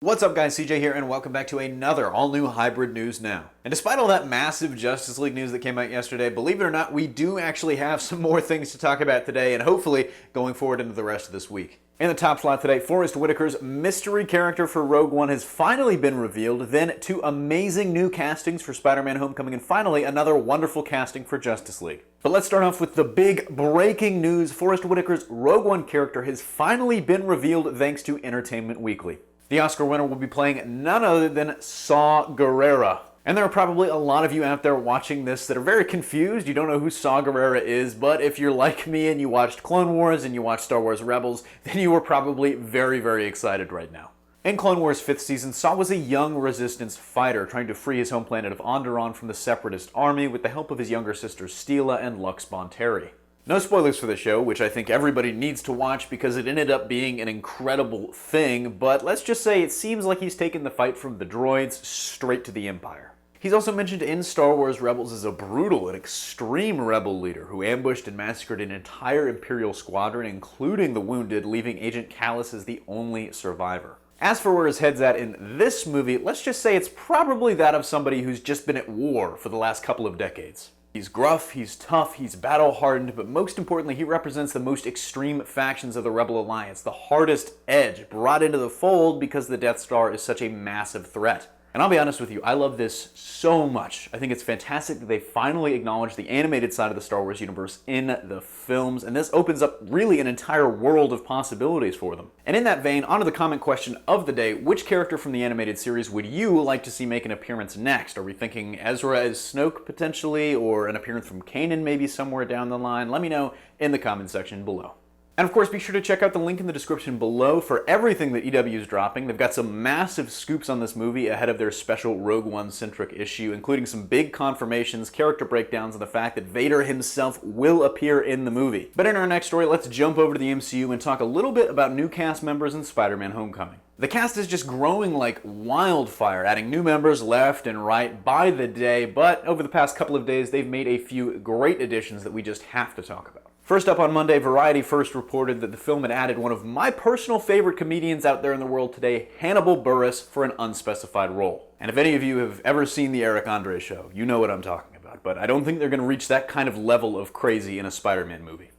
What's up guys, CJ here, and welcome back to another all-new Hybrid News Now. And despite all that massive Justice League news that came out yesterday, believe it or not, we do actually have some more things to talk about today, and hopefully going forward into the rest of this week. In the top slot today, Forrest Whitaker's mystery character for Rogue One has finally been revealed, then two amazing new castings for Spider-Man Homecoming, and finally another wonderful casting for Justice League. But let's start off with the big breaking news. Forrest Whitaker's Rogue One character has finally been revealed thanks to Entertainment Weekly. The Oscar winner will be playing none other than Saw Gerrera. And there are probably a lot of you out there watching this that are very confused. You don't know who Saw Gerrera is, but if you're like me and you watched Clone Wars and you watched Star Wars Rebels, then you are probably very, very excited right now. In Clone Wars' 5th season, Saw was a young Resistance fighter trying to free his home planet of Onderon from the Separatist army with the help of his younger sisters Steela and Lux Bonteri. No spoilers for the show, which I think everybody needs to watch because it ended up being an incredible thing, but let's just say it seems like he's taken the fight from the droids straight to the Empire. He's also mentioned in Star Wars Rebels as a brutal and extreme rebel leader who ambushed and massacred an entire Imperial squadron, including the wounded, leaving Agent Kallus as the only survivor. As for where his head's at in this movie, let's just say it's probably that of somebody who's just been at war for the last couple of decades. He's gruff, he's tough, he's battle-hardened, but most importantly, he represents the most extreme factions of the Rebel Alliance, the hardest edge brought into the fold because the Death Star is such a massive threat. And I'll be honest with you, I love this so much. I think it's fantastic that they finally acknowledge the animated side of the Star Wars universe in the films, and this opens up really an entire world of possibilities for them. And in that vein, onto the comment question of the day, which character from the animated series would you like to see make an appearance next? Are we thinking Ezra as Snoke potentially, or an appearance from Kanan maybe somewhere down the line? Let me know in the comment section below. And of course, be sure to check out the link in the description below for everything that EW is dropping. They've got some massive scoops on this movie ahead of their special Rogue One-centric issue, including some big confirmations, character breakdowns, and the fact that Vader himself will appear in the movie. But in our next story, let's jump over to the MCU and talk a little bit about new cast members in Spider-Man Homecoming. The cast is just growing like wildfire, adding new members left and right by the day, but over the past couple of days, they've made a few great additions that we just have to talk about. First up on Monday, Variety first reported that the film had added one of my personal favorite comedians out there in the world today, Hannibal Buress, for an unspecified role. And if any of you have ever seen The Eric Andre Show, you know what I'm talking about, but I don't think they're going to reach that kind of level of crazy in a Spider-Man movie.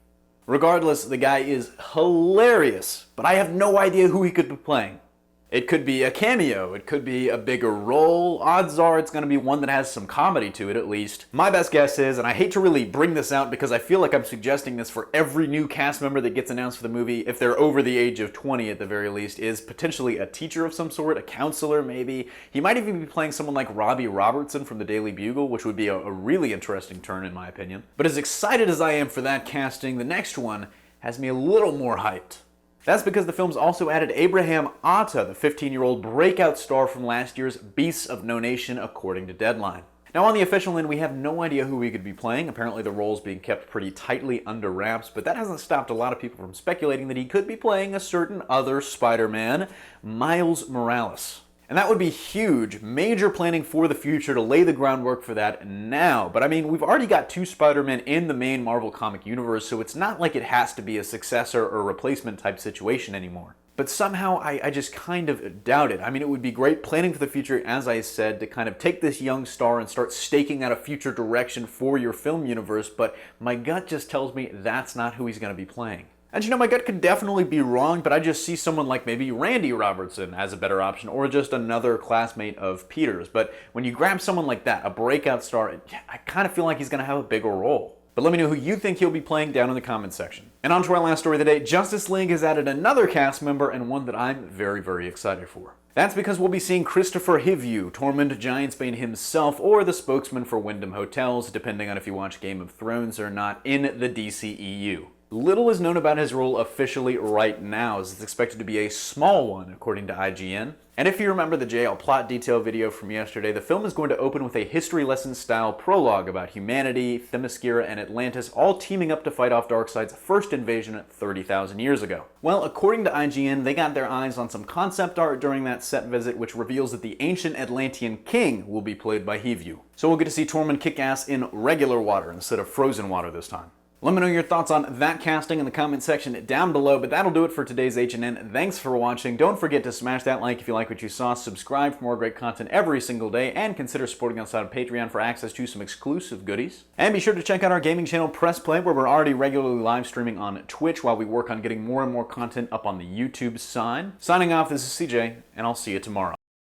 Regardless, the guy is hilarious, but I have no idea who he could be playing. It could be a cameo, it could be a bigger role. Odds are it's going to be one that has some comedy to it at least. My best guess is, and I hate to really bring this out because I feel like I'm suggesting this for every new cast member that gets announced for the movie, if they're over the age of 20 at the very least, is potentially a teacher of some sort, a counselor maybe. He might even be playing someone like Robbie Robertson from the Daily Bugle, which would be a really interesting turn in my opinion. But as excited as I am for that casting, the next one has me a little more hyped. That's because the film's also added Abraham Atta, the 15-year-old breakout star from last year's Beasts of No Nation, according to Deadline. Now on the official end, we have no idea who he could be playing. Apparently the role's being kept pretty tightly under wraps, but that hasn't stopped a lot of people from speculating that he could be playing a certain other Spider-Man, Miles Morales. And that would be huge, major planning for the future to lay the groundwork for that now. But I mean, we've already got two Spider-Men in the main Marvel comic universe, so it's not like it has to be a successor or replacement type situation anymore. But somehow I just kind of doubt it. I mean, it would be great planning for the future, as I said, to kind of take this young star and start staking out a future direction for your film universe, but my gut just tells me that's not who he's going to be playing. And you know, my gut could definitely be wrong, but I just see someone like maybe Randy Robertson as a better option, or just another classmate of Peter's. But when you grab someone like that, a breakout star, I kind of feel like he's going to have a bigger role. But let me know who you think he'll be playing down in the comments section. And on to our last story of the day, Justice League has added another cast member, and one that I'm very, very excited for. That's because we'll be seeing Christopher Hivju, Tormund Giantsbane himself, or the spokesman for Wyndham Hotels, depending on if you watch Game of Thrones or not, in the DCEU. Little is known about his role officially right now, as it's expected to be a small one, according to IGN. And if you remember the JL plot detail video from yesterday, the film is going to open with a history lesson style prologue about humanity, Themyscira, and Atlantis all teaming up to fight off Darkseid's first invasion 30,000 years ago. Well, according to IGN, they got their eyes on some concept art during that set visit, which reveals that the ancient Atlantean king will be played by Hivju. So we'll get to see Tormund kick ass in regular water instead of frozen water this time. Let me know your thoughts on that casting in the comment section down below, but that'll do it for today's H&N. Thanks for watching. Don't forget to smash that like if you like what you saw, subscribe for more great content every single day, and consider supporting us on Patreon for access to some exclusive goodies. And be sure to check out our gaming channel Press Play, where we're already regularly live streaming on Twitch while we work on getting more and more content up on the YouTube side. Signing off, this is CJ, and I'll see you tomorrow.